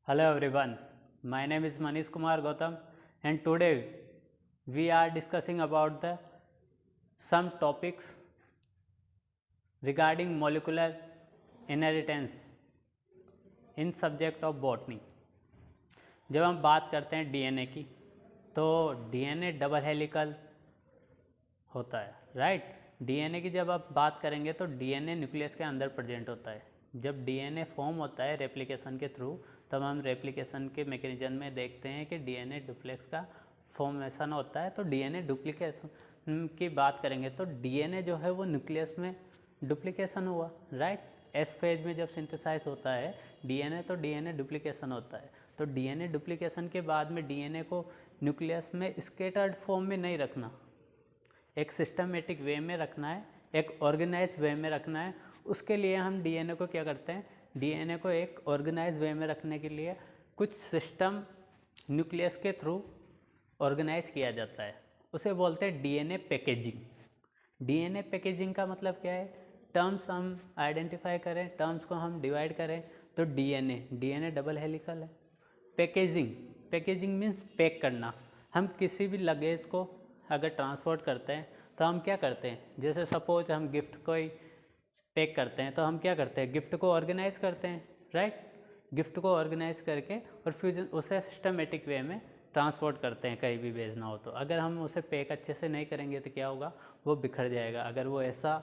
Hello everyone, my name is Manish Kumar Gautam and today we are discussing about the some topics regarding molecular inheritance in subject of botany। जब हम बात करते हैं DNA की तो DNA double helical होता है, right. DNA की जब आप बात करेंगे तो डीएनए न्यूक्लियस के अंदर प्रेजेंट होता है। जब डीएनए फॉर्म होता है रेप्लिकेशन के थ्रू, तब हम रेप्लिकेशन के मैकेनिज्म में देखते हैं कि डीएनए डुप्लेक्स का फॉर्मेशन होता है। तो डीएनए डुप्लीकेशन की बात करेंगे तो डीएनए जो है वो न्यूक्लियस में डुप्लीकेशन हुआ, राइट। एस फेज में जब सिंथेसाइज होता है डीएनए तो डीएनए डुप्लीकेशन होता है। तो डीएनए डुप्लीकेशन के बाद में डीएनए को न्यूक्लियस में स्केटर्ड फॉर्म में नहीं रखना, एक सिस्टमेटिक वे में रखना है, एक ऑर्गेनाइज वे में रखना है। उसके लिए हम डीएनए को क्या करते हैं, डीएनए को एक ऑर्गेनाइज वे में रखने के लिए कुछ सिस्टम न्यूक्लियस के थ्रू ऑर्गेनाइज किया जाता है, उसे बोलते हैं डीएनए पैकेजिंग। डीएनए पैकेजिंग का मतलब क्या है, टर्म्स हम आइडेंटिफाई करें, टर्म्स को हम डिवाइड करें तो डीएनए डबल हेलिकल है। पैकेजिंग मीन्स पैक करना। हम किसी भी लगेज को अगर ट्रांसपोर्ट करते हैं तो हम क्या करते हैं, जैसे सपोज हम गिफ्ट को ही पैक करते हैं तो हम क्या करते हैं, गिफ्ट को ऑर्गेनाइज करते हैं, राइट। गिफ्ट को ऑर्गेनाइज करके और फिर उसे सिस्टमेटिक वे में ट्रांसपोर्ट करते हैं कहीं भी भेजना हो तो। अगर हम उसे पैक अच्छे से नहीं करेंगे तो क्या होगा, वो बिखर जाएगा। अगर वो ऐसा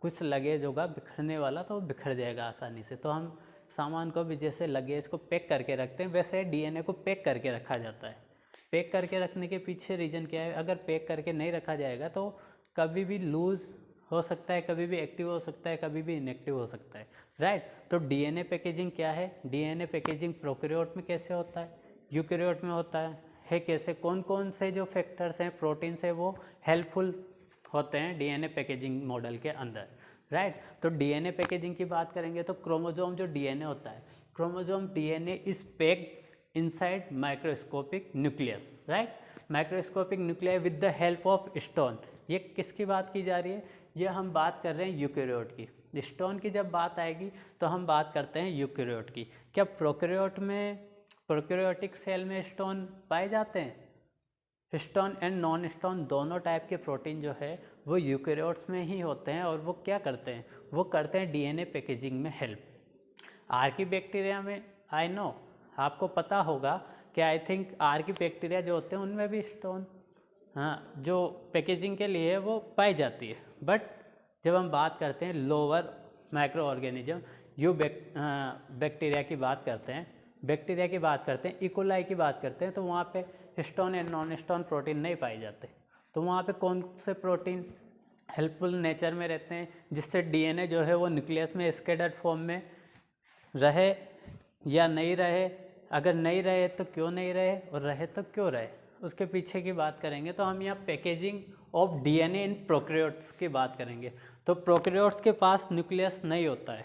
कुछ लगेज होगा बिखरने वाला तो वो बिखर जाएगा आसानी से। तो हम सामान को भी जैसे लगेज को पैक करके रखते हैं वैसे डीएनए को पैक करके रखा जाता है। पैक करके रखने के पीछे रीज़न क्या है, अगर पैक करके नहीं रखा जाएगा तो कभी भी लूज़ हो सकता है, कभी भी एक्टिव हो सकता है, कभी भी इनएक्टिव हो सकता है, राइट। तो डीएनए पैकेजिंग क्या है, डीएनए पैकेजिंग प्रोकैरियोट में कैसे होता है, यूकैरियोट में होता है कैसे, कौन कौन से जो फैक्टर्स हैं, प्रोटीन्स हैं वो हेल्पफुल होते हैं डीएनए पैकेजिंग मॉडल के अंदर, राइट। तो डीएनए पैकेजिंग की बात करेंगे तो क्रोमोजोम जो डीएनए होता है, chromosome DNA is packed inside microscopic nucleus, right. Microscopic nucleus with the help of stone. ये किसकी बात की जा रही है, ये हम बात कर रहे हैं यूकैरियोट की। स्टोन की जब बात आएगी तो हम बात करते हैं यूकैरियोट की। क्या प्रोकैरियोट में, प्रोकैरियोटिक सेल में स्टोन पाए जाते हैं? स्टोन एंड नॉन स्टोन दोनों टाइप के प्रोटीन जो है वो यूकैरियोट्स में ही होते हैं। और वो क्या करते हैं, वो करते हैं डीएनए पैकेजिंग में हेल्प। आर्कीबैक्टीरिया में आई नो आपको पता होगा कि आई थिंक आर्कीबैक्टीरिया जो होते हैं उनमें भी स्टोन, हाँ, जो पैकेजिंग के लिए वो पाई जाती है। बट जब हम बात करते हैं लोअर माइक्रो ऑर्गेनिज्म बैक्टीरिया की बात करते हैं, बैक्टीरिया की बात करते हैं, इकोलाई की बात करते हैं, तो वहाँ पे stone and non stone protein नहीं पाए जाते। तो वहाँ पे कौन से प्रोटीन हेल्पफुल नेचर में रहते हैं जिससे डीएनए जो है वो न्यूक्लियस में स्कैटर्ड फॉर्म में रहे या नहीं रहे, अगर नहीं रहे तो क्यों नहीं रहे, और रहे तो क्यों रहे, उसके पीछे की बात करेंगे। तो हम यहाँ packaging of DNA in prokaryotes की बात करेंगे। तो प्रोकैरियोट्स के पास न्यूक्लियस नहीं होता है,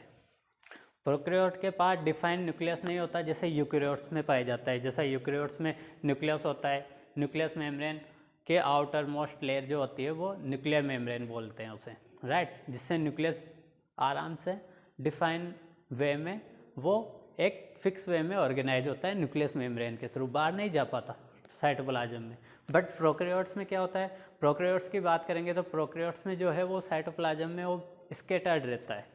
प्रोकैरियोट के पास डिफाइंड न्यूक्लियस नहीं होता जैसे यूकैरियोट्स में पाया जाता है। जैसा यूकैरियोट्स में न्यूक्लियस होता है, न्यूक्लियस मेम्ब्रेन के आउटर मोस्ट लेयर जो होती है वो न्यूक्लियर मेम्ब्रेन बोलते हैं उसे, राइट। जिससे न्यूक्लियस आराम से डिफाइन वे में वो एक फिक्स वे में ऑर्गेनाइज होता है न्यूक्लियस मेम्ब्रेन के थ्रू, बाहर नहीं जा पाता साइटोप्लाज्म में। बट प्रोकैरियोट्स में क्या होता है, प्रोकैरियोट्स की बात करेंगे तो प्रोकैरियोट्स में जो है वो साइटोप्लाज्म में वो स्कैटर्ड रहता है,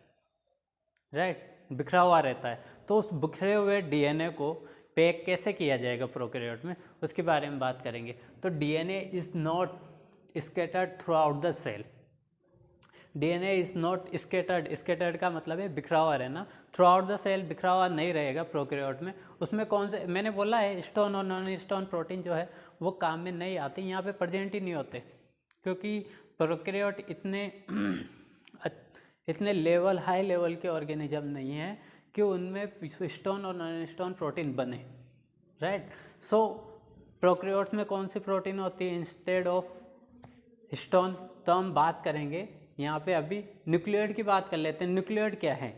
राइट, बिखरा हुआ रहता है। तो उस बिखरे हुए डीएनए को पैक कैसे किया जाएगा प्रोकैरियोट में, उसके बारे में बात करेंगे। तो DNA is not scattered throughout the cell. DNA is not scattered, scattered का मतलब है बिखरा हुआ रहना, थ्रू आउट द सेल बिखरा हुआ नहीं रहेगा प्रोकैरियोट में। उसमें कौन से, मैंने बोला है स्टोन और नॉन स्टोन प्रोटीन जो है वो काम में नहीं आते, यहाँ पे प्रेजेंट ही नहीं होते, क्योंकि प्रोकैरियोट इतने लेवल, हाई लेवल के ऑर्गेनिज्म नहीं है कि उनमें स्टोन और नॉन स्टोन प्रोटीन बने, राइट। सो प्रोकैरियोट्स में कौन सी प्रोटीन होती है इंस्टेड ऑफ स्टोन, तो हम बात करेंगे यहाँ पे अभी न्यूक्लियोइड की बात कर लेते हैं। न्यूक्लियोइड क्या है,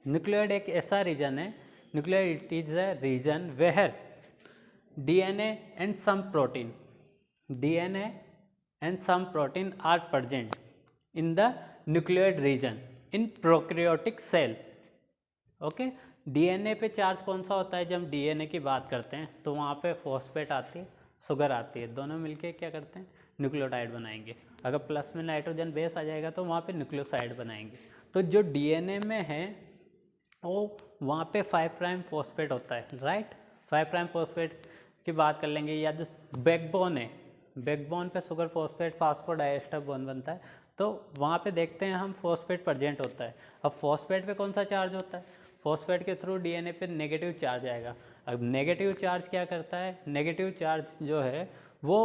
न्यूक्लियोइड एक ऐसा रीजन है, nucleoid it is a region where DNA and some protein, DNA and some protein are present in the nucleoid region in prokaryotic cell, okay. DNA पे चार्ज कौन सा होता है? जब हम डीएनए की बात करते हैं तो वहाँ पे फॉस्फेट आती है, शुगर आती है, दोनों मिलके क्या करते हैं? न्यूक्लियोटाइड बनाएंगे। अगर प्लस में नाइट्रोजन बेस आ जाएगा तो वहाँ पे न्यूक्लियोसाइड बनाएंगे। तो जो डीएनए में है वो वहाँ पे 5 प्राइम फॉस्फेट होता है, राइट। 5 प्राइम फॉस्फेट की बात कर लेंगे, या जो बैकबोन है, बैकबोन पे शुगर फॉस्फेट फास्फोडाइएस्टर बॉन्ड बनता है, तो वहाँ पे देखते हैं हम फॉस्फेट प्रेजेंट होता है। अब फॉस्फेट पे कौन सा चार्ज होता है? फॉस्फेट के थ्रू डीएनए पे नेगेटिव चार्ज आएगा। अब नेगेटिव चार्ज क्या करता है? नेगेटिव चार्ज जो है वो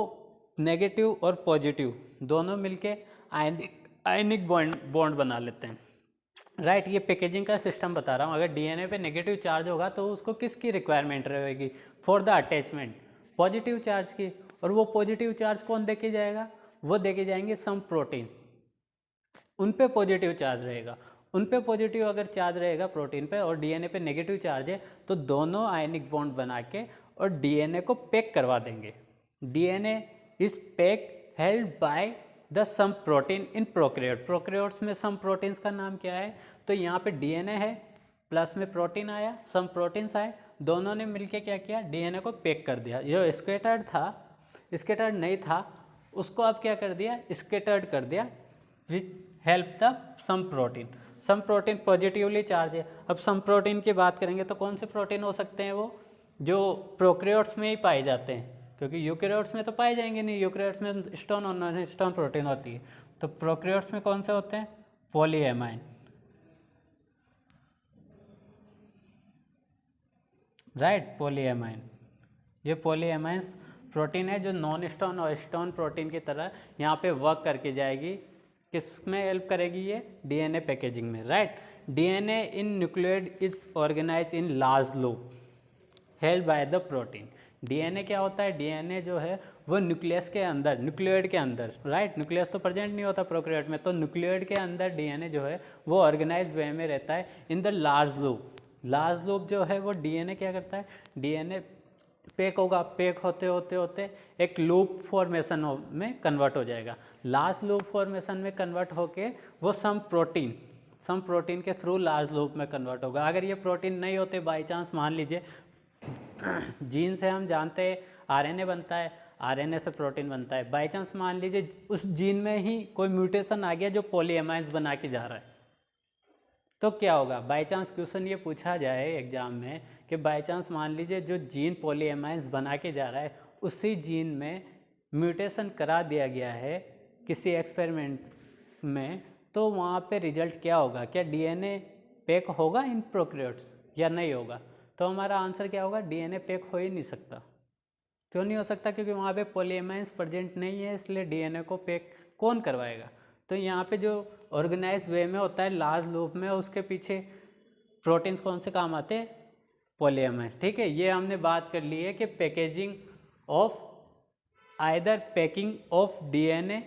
नेगेटिव और पॉजिटिव दोनों मिलके आयनिक बॉन्ड बना लेते हैं, राइट। ये पैकेजिंग का सिस्टम बता रहा हूँ। अगर डीएनए पे नेगेटिव चार्ज होगा तो उसको किसकी रिक्वायरमेंट रहेगी? For the attachment, positive charge की। और वो पॉजिटिव चार्ज कौन देके जाएगा? वो देके जाएंगे सम प्रोटीन, उन पे पॉजिटिव चार्ज रहेगा। उन पे पॉजिटिव अगर चार्ज रहेगा प्रोटीन पे और डीएनए पे नेगेटिव चार्ज है तो दोनों आयनिक बॉन्ड बना के और डीएनए को पैक करवा देंगे। DNA is pack held by the some protein in prokaryote. Prokaryotes में सम प्रोटीन्स का नाम क्या है? तो यहाँ पे डीएनए है, प्लस में प्रोटीन आया, सम प्रोटीन्स आए, दोनों ने मिलके क्या किया? डीएनए को पैक कर दिया। जो स्कैटर्ड था, स्कैटर्ड नहीं था, उसको अब क्या कर दिया? स्कैटर्ड कर दिया which help the some protein. Some protein positively charge है। अब सम प्रोटीन की बात करेंगे तो कौन से प्रोटीन हो सकते हैं? वो जो प्रोकैरियोट्स में ही पाए जाते हैं, क्योंकि यूकैरियोट्स में तो पाए जाएंगे नहीं। यूकैरियोट्स में स्टोन और नॉन स्टोन प्रोटीन होती है। तो प्रोकैरियोट्स में कौन से होते हैं? पॉलीएमाइन, राइट, पॉलीएमाइन। ये पॉलीएमाइंस प्रोटीन है जो नॉन स्टोन और स्टोन प्रोटीन की तरह यहाँ पे वर्क करके जाएगी। किस में हेल्प करेगी? ये डीएनए पैकेजिंग में, right. DNA in nucleoid is organize in large loop held by the protein. DNA क्या होता है? डीएनए जो है वो न्यूक्लियस के अंदर, न्यूक्लियोइड के अंदर, राइट। न्यूक्लियस तो प्रेजेंट नहीं होता प्रोकैरियोट में, तो न्यूक्लियोइड के अंदर डीएनए जो है वो ऑर्गेनाइज वे में रहता है in the large loop. Large loop जो है वो डीएनए क्या करता है? डीएनए पैक होगा, पैक होते होते होते एक लूप फॉर्मेशन में कन्वर्ट हो जाएगा। लार्ज लूप फॉर्मेशन में कन्वर्ट होके वो सम प्रोटीन के थ्रू लार्ज लूप में कन्वर्ट होगा। अगर ये प्रोटीन नहीं होते, बाई चांस मान लीजिए जीन से हम जानते हैं आरएनए बनता है, आरएनए से प्रोटीन बनता है, बाई चांस मान लीजिए उस जीन में ही कोई म्यूटेशन आ गया जो पॉलीएमाइन्स बना के जा रहा है, तो क्या होगा? बाई चांस क्वेश्चन ये पूछा जाए एग्जाम में कि बाई चांस मान लीजिए जो जीन पॉलीएमाइन्स बना के जा रहा है उसी जीन में म्यूटेशन करा दिया गया है किसी एक्सपेरिमेंट में, तो वहाँ पे रिजल्ट क्या होगा? क्या डीएनए पैक होगा इन प्रोकैरियोट्स या नहीं होगा? तो हमारा आंसर क्या होगा? डीएनए पैक हो ही नहीं सकता। क्यों नहीं हो सकता? क्योंकि वहाँ पे पॉलीएमाइन्स प्रेजेंट नहीं है, इसलिए डीएनए को पैक कौन करवाएगा? तो यहाँ पे जो ऑर्गेनाइज वे में होता है लार्ज लूप में, उसके पीछे प्रोटीन्स कौन से काम आते हैं? पॉलीएमाइन्स, ठीक है। ये हमने बात कर ली है कि packaging of either packing of DNA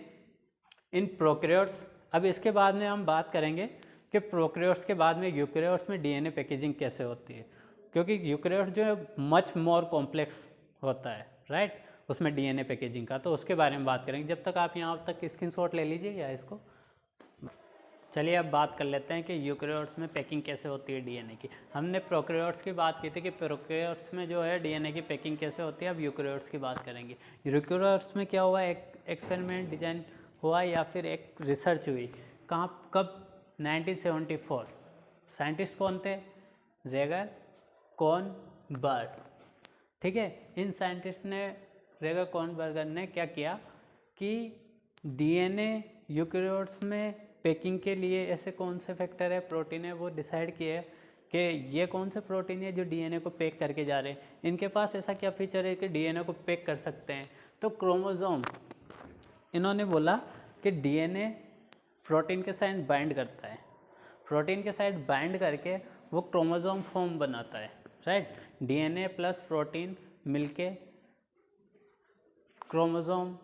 in prokaryotes. अब इसके बाद में हम बात करेंगे कि प्रोकैरियोट्स के बाद में यूकैरियोट्स में डीएनए पैकेजिंग कैसे होती है, क्योंकि यूकैरियोट्स जो है मच मोर कॉम्प्लेक्स होता है, राइट, उसमें डीएनए पैकेजिंग का, तो उसके बारे में बात करेंगे। जब तक आप यहाँ तक स्क्रीनशॉट ले लीजिए या इसको। चलिए अब बात कर लेते हैं कि यूकैरियोट्स में पैकिंग कैसे होती है डीएनए की। हमने प्रोकैरियोट्स की बात की थी कि प्रोकैरियोट्स में जो है डीएनए की पैकिंग कैसे होती है। अब यूकैरियोट्स की बात करेंगे। यूकैरियोट्स में क्या हुआ? एक एक्सपेरिमेंट डिजाइन हुआ या फिर एक रिसर्च हुई। कहाँ, कब? 1974। साइंटिस्ट कौन थे? रेगर कॉर्नबर्ग, ठीक है। इन साइंटिस्ट ने, रेगर कॉर्नबर्गर ने क्या किया कि डीएनए यूकैरियोट्स में पैकिंग के लिए ऐसे कौन से फैक्टर है, प्रोटीन है, वो डिसाइड किए कि ये कौन से प्रोटीन है जो डीएनए को पैक करके जा रहे हैं। इनके पास ऐसा क्या फीचर है कि डीएनए को पैक कर सकते हैं? तो क्रोमोसोम, इन्होंने बोला कि डीएनए प्रोटीन के साथ बाइंड करता है, प्रोटीन के साथ बाइंड करके वो क्रोमोसोम फॉर्म बनाता है, राइट। डीएनए प्लस प्रोटीन मिलके क्रोमोसोम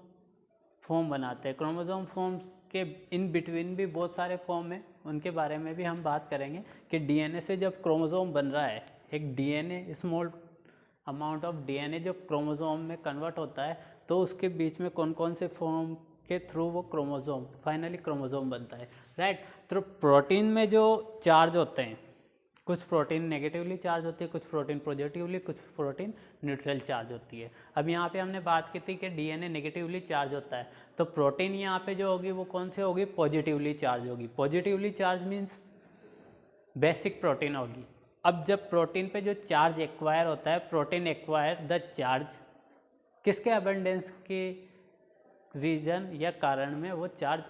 फॉर्म बनाते हैं। क्रोमोसोम फॉर्म्स के इन बिटवीन भी बहुत सारे फॉर्म हैं, उनके बारे में भी हम बात करेंगे कि डीएनए से जब क्रोमोसोम बन रहा है, एक DNA, small amount of DNA जब क्रोमोसोम में कन्वर्ट होता है तो उसके बीच में कौन कौन से फॉर्म के थ्रू वो क्रोमोसोम फाइनली क्रोमोसोम बनता है, राइट। तो प्रोटीन में जो चार्ज होते हैं, कुछ प्रोटीन नेगेटिवली चार्ज होती है, कुछ प्रोटीन पॉजिटिवली, कुछ प्रोटीन न्यूट्रल चार्ज होती है। अब यहाँ पे हमने बात की थी कि डीएनए नेगेटिवली चार्ज होता है, तो प्रोटीन यहाँ पे जो होगी वो कौन सी होगी, पॉजिटिवली चार्ज होगी। Positively charge means basic protein होगी। अब जब प्रोटीन पे जो चार्ज एक्वायर होता है, प्रोटीन एक्वायर द चार्ज, किसके अबंडेंस के रीजन या कारण में वो चार्ज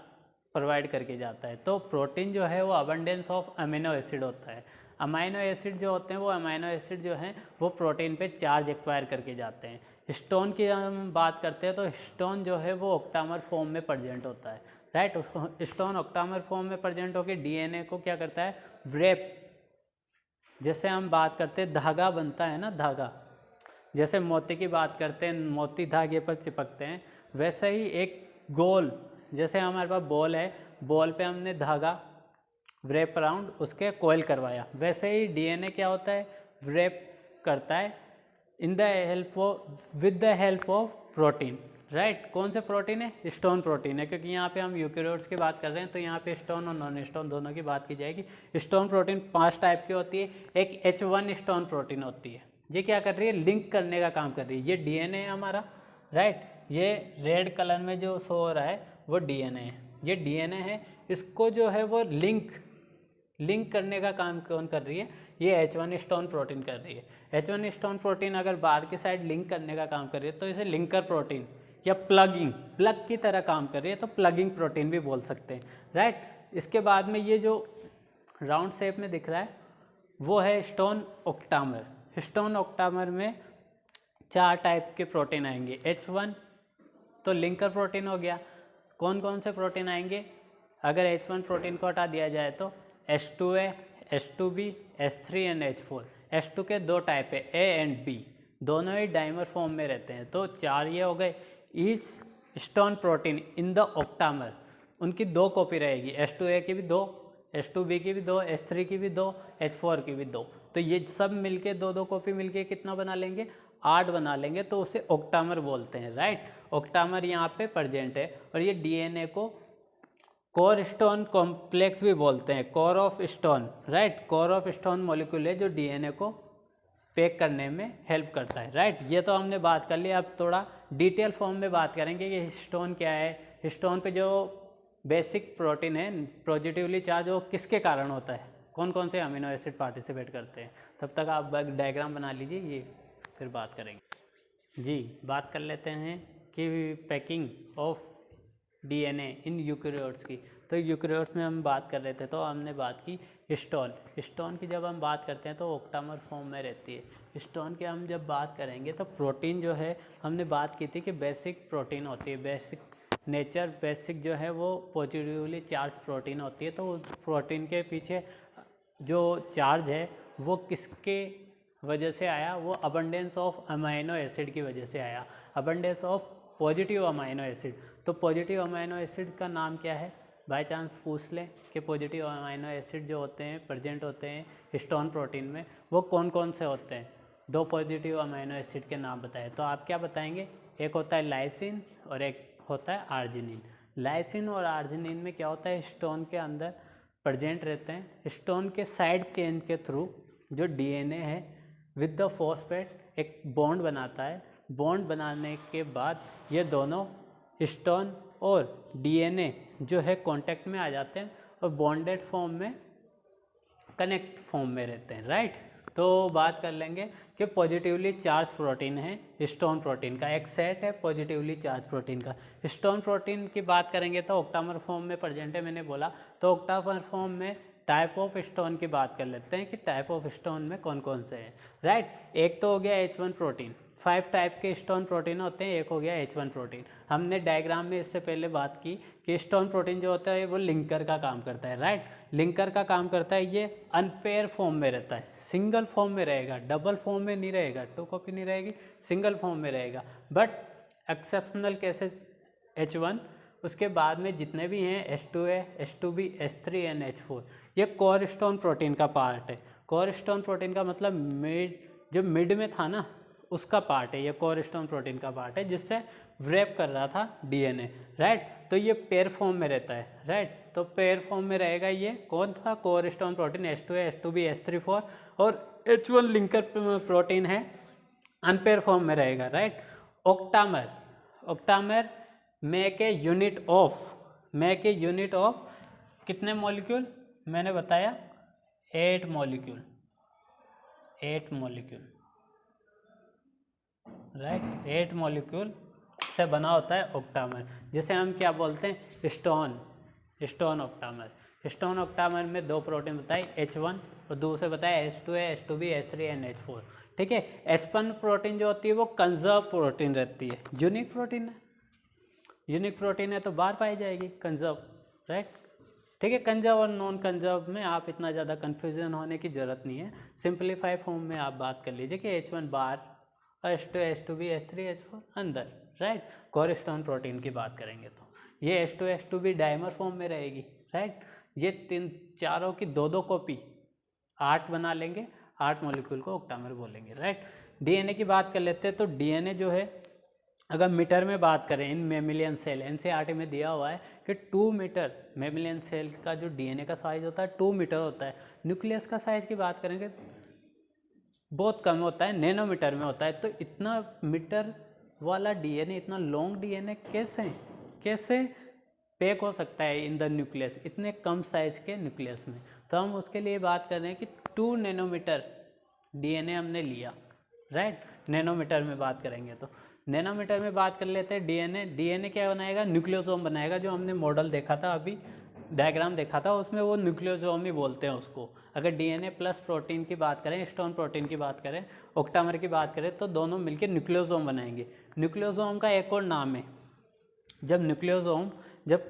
प्रोवाइड करके जाता है। तो प्रोटीन जो है वो अबंडेंस ऑफ अमीनो एसिड होता है। अमीनो एसिड जो होते हैं वो अमीनो एसिड जो हैं वो प्रोटीन पे चार्ज एक्वायर करके जाते हैं। स्टोन की हम बात करते हैं तो स्टोन जो है वो ऑक्टामर फॉर्म में प्रेजेंट होता है, राइट। स्टोन ऑक्टामर फॉर्म में प्रेजेंट होकर डीएनए को क्या करता है, व्रेप, जैसे हम बात करते हैं धागा बनता है ना, धागा, जैसे मोती की बात करते हैं, मोती धागे पर चिपकते हैं, वैसे ही एक गोल, जैसे हमारे पास बॉल है, बॉल पे हमने धागा व्रेप अराउंड उसके कोयल करवाया, वैसे ही डीएनए क्या होता है, व्रेप करता है in the help of, with the help of protein, right. कौन से प्रोटीन है, स्टोन प्रोटीन है, क्योंकि यहाँ पे हम यूकेरियोट्स की बात कर रहे हैं तो यहाँ पे स्टोन और नॉन स्टोन दोनों की बात की जाएगी। स्टोन प्रोटीन 5 टाइप की होती है। एक H1 स्टोन प्रोटीन होती है, ये क्या कर रही है, लिंक करने का काम कर रही है। ये डीएनए है हमारा, राइट। ये रेड कलर में जो शो हो रहा है वो डीएनए है, ये डीएनए है। इसको जो है वो लिंक करने का काम कौन कर रही है, ये H1 स्टोन प्रोटीन कर रही है। H1 स्टोन प्रोटीन अगर बाहर की साइड लिंक करने का काम कर रही है तो इसे लिंकर प्रोटीन या प्लग की तरह काम कर रही है, तो प्लगिंग प्रोटीन भी बोल सकते हैं, राइट। इसके बाद में ये जो राउंड शेप में दिख रहा है वो है स्टोन ऑक्टामर। स्टोन ऑक्टामर में 4 टाइप के प्रोटीन आएंगे। H1 तो लिंकर प्रोटीन हो गया। कौन कौन से प्रोटीन आएंगे, अगर H1 प्रोटीन को हटा दिया जाए तो H2A, H2B, H3 and H4। H2 के 2 टाइप है, A एंड B, दोनों ही डाइमर फॉर्म में रहते हैं, तो 4 ये हो गए। Each stone protein in the octamer, उनकी 2 कॉपी रहेगी, H2A की भी 2, H2B की भी 2, H3 की भी 2, H4 की भी 2, तो ये सब मिलके 2-2 कॉपी मिलके कितना बना लेंगे, 8 बना लेंगे, तो उसे ऑक्टामर बोलते हैं, राइट। ऑक्टामर यहाँ पे प्रेजेंट है। और ये डीएनए को कोर स्टोन कॉम्प्लेक्स भी बोलते हैं, core of stone, right. Core of stone molecule है जो डीएनए को पैक करने में हेल्प करता है, राइट। ये तो हमने बात कर ली। अब थोड़ा डिटेल फॉर्म में बात करेंगे कि स्टोन क्या है। स्टोन पे जो बेसिक प्रोटीन है पॉजिटिवली चार्ज, वो किसके कारण होता है, कौन कौन से अमीनो एसिड पार्टिसिपेट करते हैं। तब तक आप डायग्राम बना लीजिए, ये फिर बात करेंगे। जी, बात कर लेते हैं कि packing of DNA in eukaryotes की। तो यूकेरियोट्स में हम बात कर रहे थे, तो हमने बात की स्टोन की। जब हम बात करते हैं तो ऑक्टामर फॉर्म में रहती है। स्टोन की हम जब बात करेंगे तो प्रोटीन जो है, हमने बात की थी कि बेसिक प्रोटीन होती है, बेसिक जो है वो पॉजिटिवली चार्ज प्रोटीन होती है। तो प्रोटीन के पीछे जो चार्ज है वो किसके वजह से आया, वो अबंडेंस ऑफ अमाइनो एसिड की वजह से आया, abundance of positive amino acid. तो पॉजिटिव अमाइनो एसिड का नाम क्या है, बाय चांस पूछ लें कि पॉजिटिव अमाइनो एसिड जो होते हैं प्रेजेंट होते हैं स्टोन प्रोटीन में, वो कौन कौन से होते हैं। 2 पॉजिटिव अमाइनो एसिड के नाम बताएं, तो आप क्या बताएंगे, एक होता है लाइसिन और एक होता है आर्जिनिन। लाइसिन और आर्जिनिन में क्या होता है, स्टोन के अंदर प्रेजेंट रहते हैं। स्टोन के साइड चेन के थ्रू जो डीएनए है विद द फॉस्फेट एक बॉन्ड बनाता है। बॉन्ड बनाने के बाद ये दोनों स्टोन और डीएनए जो है कांटेक्ट में आ जाते हैं और बॉन्डेड फॉर्म में, कनेक्ट फॉर्म में रहते हैं, राइट। तो बात कर लेंगे कि पॉजिटिवली चार्ज प्रोटीन है स्टोन प्रोटीन का, एक सेट है पॉजिटिवली चार्ज प्रोटीन का। स्टोन प्रोटीन की बात करेंगे तो ऑक्टामर फॉर्म में प्रेजेंट है, मैंने बोला। तो ऑक्टामर फॉर्म में टाइप ऑफ स्टोन की बात कर लेते हैं कि टाइप ऑफ स्टोन में कौन कौन से हैं, राइट। एक तो हो गया H1 प्रोटीन, 5 टाइप के स्टोन प्रोटीन होते हैं, एक हो गया H1 प्रोटीन। हमने डायग्राम में इससे पहले बात की कि स्टोन प्रोटीन जो होता है वो लिंकर का काम करता है, राइट। लिंकर का काम करता है, ये अनपेयर फॉर्म में रहता है, सिंगल फॉर्म में रहेगा, डबल फॉर्म में नहीं रहेगा, 2 कॉपी नहीं रहेगी, सिंगल फॉर्म में रहेगा। बट एक्सेप्शनल केसेस H1, उसके बाद में जितने भी हैं H2A, H2B, H3 and H4, ये कोर स्टोन प्रोटीन का पार्ट है। कोर स्टोन प्रोटीन का मतलब मिड, जो मिड में था ना, उसका पार्ट है, ये कोरस्टोन प्रोटीन का पार्ट है जिससे रैप कर रहा था डीएनए, राइट। तो ये पेयर फॉर्म में रहता है, राइट। तो पेयर फॉर्म में रहेगा ये कौन सा कोरस्टोन प्रोटीन, H2A, H2B, H3,4 और H1 लिंकर प्रोटीन है, अनपेयर फॉर्म में रहेगा, right. Octamer, octamer make a unit of कितने मॉलिक्यूल, मैंने बताया 8 मॉलिक्यूल, राइट। 8 मॉलिक्यूल से बना होता है ऑक्टामर, जिसे हम क्या बोलते हैं, स्टोन ऑक्टामर। स्टोन ऑक्टामर में 2 प्रोटीन बताए, H1 और दूसरे बताए H2A, H2B, H3 and H4, ठीक है। H1 प्रोटीन जो होती है वो कंजर्व प्रोटीन रहती है, यूनिक प्रोटीन है तो बाहर पाई जाएगी, कंजर्व, राइट, ठीक है। कंजर्व और नॉन कंजर्व में आप इतना ज़्यादा कन्फ्यूजन होने की ज़रूरत नहीं है, सिंपलीफाई फॉर्म में आप बात कर लीजिए कि H1 बाहर और H2, H2B, H3, H4 अंदर, राइट। कोरस्टोन प्रोटीन की बात करेंगे तो ये H2, H2B डाइमर फॉर्म में रहेगी, राइट। ये चारों की 2-2 कॉपी 8 बना लेंगे, 8 मॉलिक्यूल को ऑक्टामर बोलेंगे, राइट। डीएनए की बात कर लेते हैं तो डीएनए जो है अगर मीटर में बात करें इन मेमिलियन सेल, एनसीईआरटी में दिया हुआ है कि 2 मीटर मेमिलियन सेल का जो डीएनए का साइज होता है 2 मीटर होता है। न्यूक्लियस का साइज की बात करेंगे बहुत कम होता है, नैनोमीटर में होता है। तो इतना मीटर वाला डीएनए, इतना लॉन्ग डीएनए कैसे पैक हो सकता है इन द न्यूक्लियस, इतने कम साइज के न्यूक्लियस में। तो हम उसके लिए बात कर रहे हैं कि 2 नैनोमीटर डीएनए हमने लिया, राइट। नैनोमीटर में बात करेंगे तो नैनोमीटर में बात कर लेते हैं डीएनए क्या बनाएगा, न्यूक्लियोसोम बनाएगा। जो हमने मॉडल देखा था, अभी डायग्राम देखा था, उसमें वो न्यूक्लियोसोम ही बोलते हैं उसको। अगर डीएनए प्लस प्रोटीन की बात करें, स्टोन प्रोटीन की बात करें, ऑक्टामर की बात करें, तो दोनों मिलकर न्यूक्लियोसोम बनाएंगे। न्यूक्लियोसोम का एक और नाम है, जब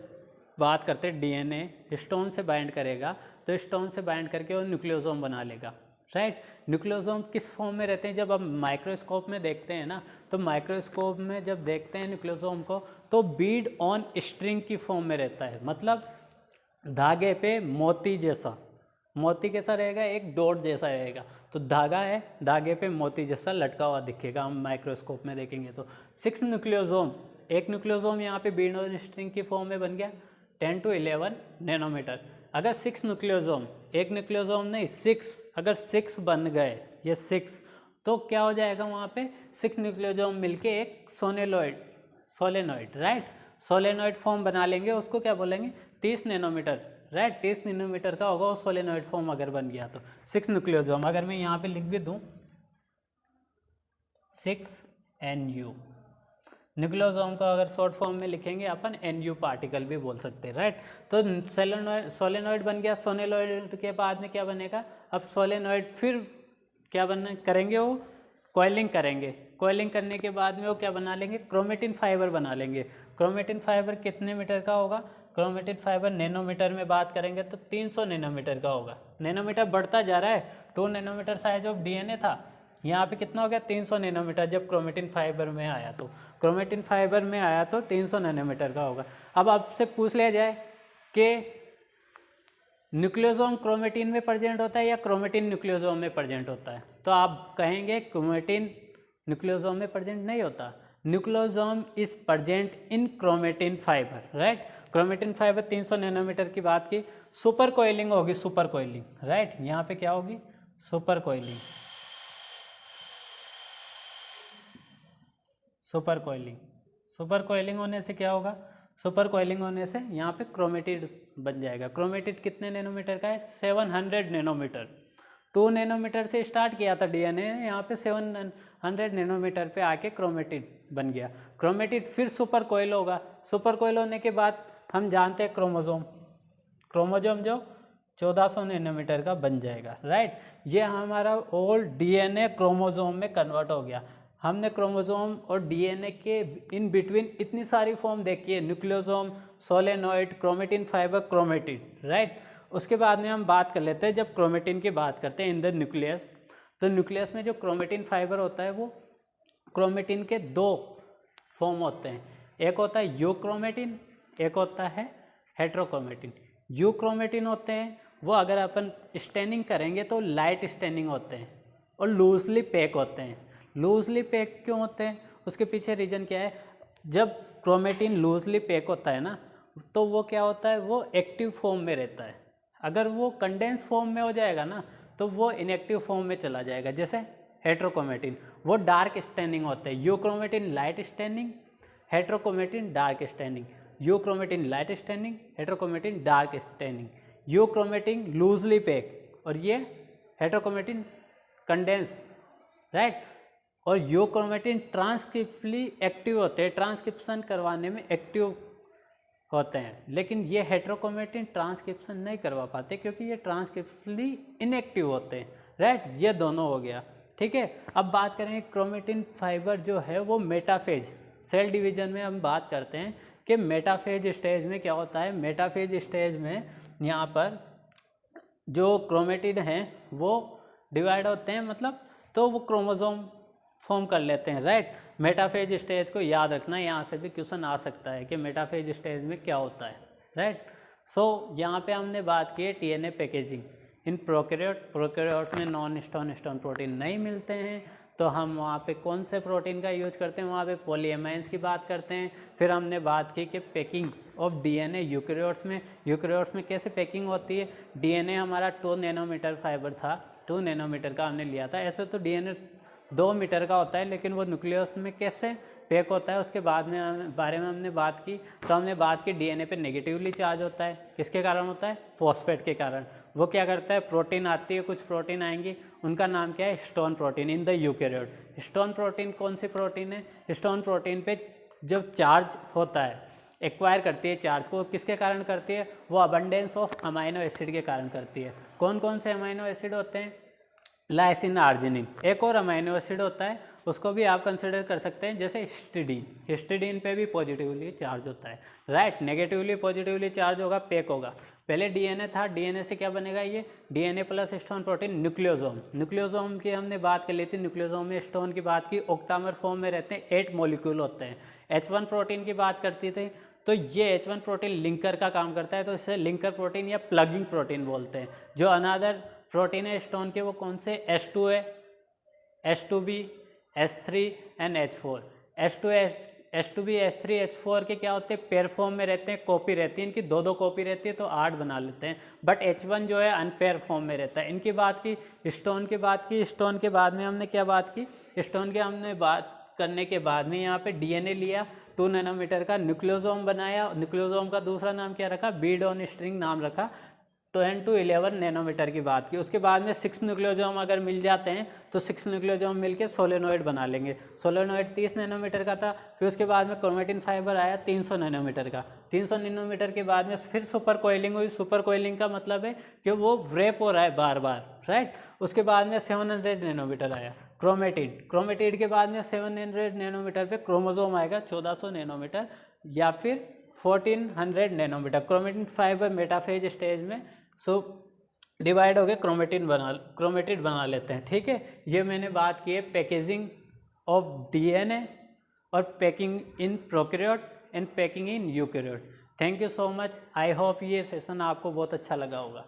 बात करते हैं डीएनए स्टोन से बाइंड करेगा तो स्टोन से बाइंड करके वो न्यूक्लियोसोम बना लेगा, राइट। न्यूक्लियोसोम किस फॉर्म में रहते हैं, जब हम माइक्रोस्कोप में देखते हैं ना, तो माइक्रोस्कोप में जब देखते हैं न्यूक्लियोसोम को तो बीड ऑन स्ट्रिंग की फॉर्म में रहता है, मतलब धागे पे मोती कैसा रहेगा, एक डॉट जैसा रहेगा। तो धागा है, धागे पे मोती जैसा लटका हुआ दिखेगा, हम माइक्रोस्कोप में देखेंगे तो 6 न्यूक्लियोसोम, एक न्यूक्लियोसोम यहाँ पे बीड ऑन स्ट्रिंग की फॉर्म में बन गया 10 to 11 नैनोमीटर। अगर 6 न्यूक्लियोसोम, एक न्यूक्लियोसोम नहीं 6, अगर 6 बन गए, ये 6, तो क्या हो जाएगा वहाँ पे 6 न्यूक्लियोसोम मिलके एक सोलेनॉइड, राइट, सोलेनॉइड फॉर्म बना लेंगे। उसको क्या बोलेंगे, 30 नैनोमीटर, राइट, 30 नैनोमीटर का होगा वो सोलेनॉइड फॉर्म अगर बन गया तो 6 न्यूक्लियोसोम। अगर मैं यहाँ पे लिख भी दूँ 6Nu, न्यूक्लियोसोम को अगर शॉर्ट फॉर्म में लिखेंगे अपन NU पार्टिकल भी बोल सकते हैं, राइट। तो सोलेनॉइड बन गया। सोलेनॉइड के बाद में क्या बनेगा, अब सोलेनॉइड फिर क्या करेंगे, वो कॉइलिंग करेंगे। कॉइलिंग करने के बाद में वो क्या बना लेंगे, क्रोमेटिन फाइबर बना लेंगे। क्रोमेटिन फाइबर कितने मीटर का होगा, क्रोमेटिन फाइबर नैनोमीटर में बात करेंगे तो 300 नैनोमीटर का होगा। नैनोमीटर बढ़ता जा रहा है, 2 नैनोमीटर साइज ऑफ डीएनए था, यहाँ पे कितना हो गया 300 नैनोमीटर। जब क्रोमेटिन फाइबर में आया तो 300 नैनोमीटर का होगा। अब आपसे पूछ लिया जाए कि न्यूक्लियोसोम क्रोमेटिन में प्रेजेंट होता है या क्रोमेटिन न्यूक्लियोसोम में प्रेजेंट होता है, तो आप कहेंगे क्रोमेटिन न्यूक्लियोसोम में प्रेजेंट नहीं होता। Nucleosome is present in chromatin fibre, right. Chromatin fibre 300 nanometre की बात की। सुपर कोइलिंग होगी, सुपर कोइलिंग, राइट। यहाँ पे क्या होगी, सुपर कोइलिंग। सुपर कोइलिंग होने से क्या होगा, सुपर कोइलिंग होने से यहाँ पे क्रोमेटिड बन जाएगा। क्रोमेटिड कितने नैनोमीटर का है, 700 नैनोमीटर। 2 नैनोमीटर से स्टार्ट किया था डीएनए, यहाँ पे 700 नैनोमीटर पे आके क्रोमेटिड बन गया। क्रोमेटिड फिर सुपर कोइल होगा। सुपर कोइल होने के बाद हम जानते हैं क्रोमोजोम जो 1400 नैनोमीटर का बन जाएगा, राइट। ये हमारा ओल्ड डीएनए क्रोमोजोम में कन्वर्ट हो गया। हमने क्रोमोजोम और डीएनए के इन बिटवीन इतनी सारी फॉर्म देखी है, nucleosome, solenoid, chromatin fibre, chromatid, right. उसके बाद में हम बात कर लेते हैं, जब क्रोमेटिन की बात करते हैं इन द न्यूक्लियस, तो न्यूक्लियस में जो क्रोमेटिन फाइबर होता है वो क्रोमेटिन के 2 फॉर्म होते हैं। एक होता है यूक्रोमेटिन, एक होता है हेट्रोक्रोमेटिन। यूक्रोमेटिन होते हैं वो अगर अपन स्टेनिंग करेंगे तो लाइट स्टेनिंग होते हैं और लूजली पैक होते हैं। लूजली पैक क्यों होते हैं, उसके पीछे रीज़न क्या है? जब क्रोमेटिन लूजली पैक होता है ना, तो वो क्या होता है, वो एक्टिव फॉर्म में रहता है। अगर वो कंडेंस फॉर्म में हो जाएगा ना, तो वो इनएक्टिव फॉर्म में चला जाएगा। जैसे हेट्रोक्रोमेटिन, वो डार्क स्टेनिंग होते हैं। Euchromatin light staining, heterochromatin dark staining. Euchromatin light staining, heterochromatin dark staining. Euchromatin loosely pack और ये हेट्रोक्रोमेटिन कंडेंस, राइट। और यूक्रोमेटिन ट्रांसक्रिप्शनली एक्टिव होते हैं, ट्रांसक्रिप्शन करवाने में एक्टिव होते हैं। लेकिन ये हेट्रोक्रोमेटिन ट्रांसक्रिप्शन नहीं करवा पाते क्योंकि ये ट्रांसक्रिप्शनली इनएक्टिव होते हैं, राइट। ये दोनों हो गया, ठीक है। अब बात करें क्रोमेटिन फाइबर जो है वो मेटाफेज, सेल डिवीजन में हम बात करते हैं कि मेटाफेज स्टेज में क्या होता है। मेटाफेज स्टेज में यहाँ पर जो क्रोमेटिन हैं वो डिवाइड होते हैं, मतलब तो वो क्रोमोसोम फॉर्म कर लेते हैं, राइट। मेटाफेज स्टेज को याद रखना, यहाँ से भी क्वेश्चन आ सकता है कि मेटाफेज स्टेज में क्या होता है, राइट। सो यहाँ पे हमने बात की है टीएनए पैकेजिंग इन प्रोकैरियोट में नॉन स्टोन प्रोटीन नहीं मिलते हैं, तो हम वहाँ पे कौन से प्रोटीन का यूज करते हैं, वहाँ पे पॉलीएमाइंस की बात करते हैं। फिर हमने बात की कि पैकिंग ऑफ डीएनए यूकैरियोट्स में कैसे पैकिंग होती है। डीएनए हमारा 2 नैनोमीटर फाइबर था, 2 नैनोमीटर का हमने लिया था। ऐसे तो डीएनए 2 मीटर का होता है, लेकिन वो न्यूक्लियस में कैसे पैक होता है उसके बारे में हमने बात की। तो हमने बात की डीएनए पे नेगेटिवली चार्ज होता है, किसके कारण होता है, फॉस्फेट के कारण। वो क्या करता है, प्रोटीन आती है, कुछ प्रोटीन आएंगी, उनका नाम क्या है, stone protein in the eukaryote. Stone protein कौन सी प्रोटीन है, स्टोन प्रोटीन पे जब चार्ज होता है, एक्वायर करती है चार्ज को, किसके कारण करती है, वो अबंडेंस ऑफ अमाइनो एसिड के कारण करती है। कौन कौन से अमाइनो एसिड होते हैं, लाइसिन, आर्जिनिन। एक और अमाइनो एसिड होता है, उसको भी आप कंसिडर कर सकते हैं, जैसे हिस्टिडीन। हिस्टिडीन पे भी पॉजिटिवली चार्ज होता है, राइट। नेगेटिवली पॉजिटिवली चार्ज होगा, पैक होगा। पहले डीएनए था, डीएनए से क्या बनेगा, ये DNA plus stone protein nucleosome. Nucleosome की हमने बात कर ली थी, न्यूक्लियोसोम में स्टोन की बात की, ऑक्टामर फॉर्म में रहते हैं, 8 मॉलिक्यूल होते हैं। H1 प्रोटीन की बात करती थी, तो ये H1 प्रोटीन लिंकर का काम करता है, तो इसे लिंकर प्रोटीन या प्लगिंग प्रोटीन बोलते हैं। जो अनादर प्रोटीन है स्टोन के, वो कौन से, H2 है, H2B, H3 and H4। H2B, H3, H4 के क्या होते हैं, पेयर फॉर्म में रहते हैं, कॉपी रहती है इनकी, 2-2 कॉपी रहती है तो 8 बना लेते हैं। बट H1 जो है अनपेयर फॉर्म में रहता है। इनकी बात की, स्टोन की बात की, स्टोन के बाद में हमने क्या बात की, स्टोन के हमने बात करने के बाद में यहाँ पे डीएनए लिया, 2 नैनोमीटर का न्यूक्लियोसोम बनाया। न्यूक्लियोसोम का दूसरा नाम क्या रखा, बीड ऑन स्ट्रिंग नाम रखा। 10 to 11 नैनोमीटर की बात की। उसके बाद में 6 न्यूक्लियोसोम अगर मिल जाते हैं तो 6 न्यूक्लियोसोम मिलके सोलेनोइड बना लेंगे। सोलेनोइड 30 नैनोमीटर का था। फिर उसके बाद में क्रोमेटिन फाइबर आया 300 नैनोमीटर का। 300 नैनोमीटर के बाद में फिर सुपर कोइलिंग हुई। सुपर कोइलिंग का मतलब है कि वो व्रेप हो रहा है बार बार, राइट। उसके बाद में 700 नैनोमीटर आया क्रोमेटिड के बाद में 700 नैनोमीटर पे क्रोमोसोम आएगा 1400 नैनोमीटर या फिर 1400 nanometre. Chromatin fibre metaphase stage में डिवाइड हो गए, क्रोमेटिड बना लेते हैं, ठीक है। ये मैंने बात की है पैकेजिंग ऑफ डीएनए और packing in prokaryote and packing in eukaryote. Thank you so much. I hope ये सेशन आपको बहुत अच्छा लगा होगा।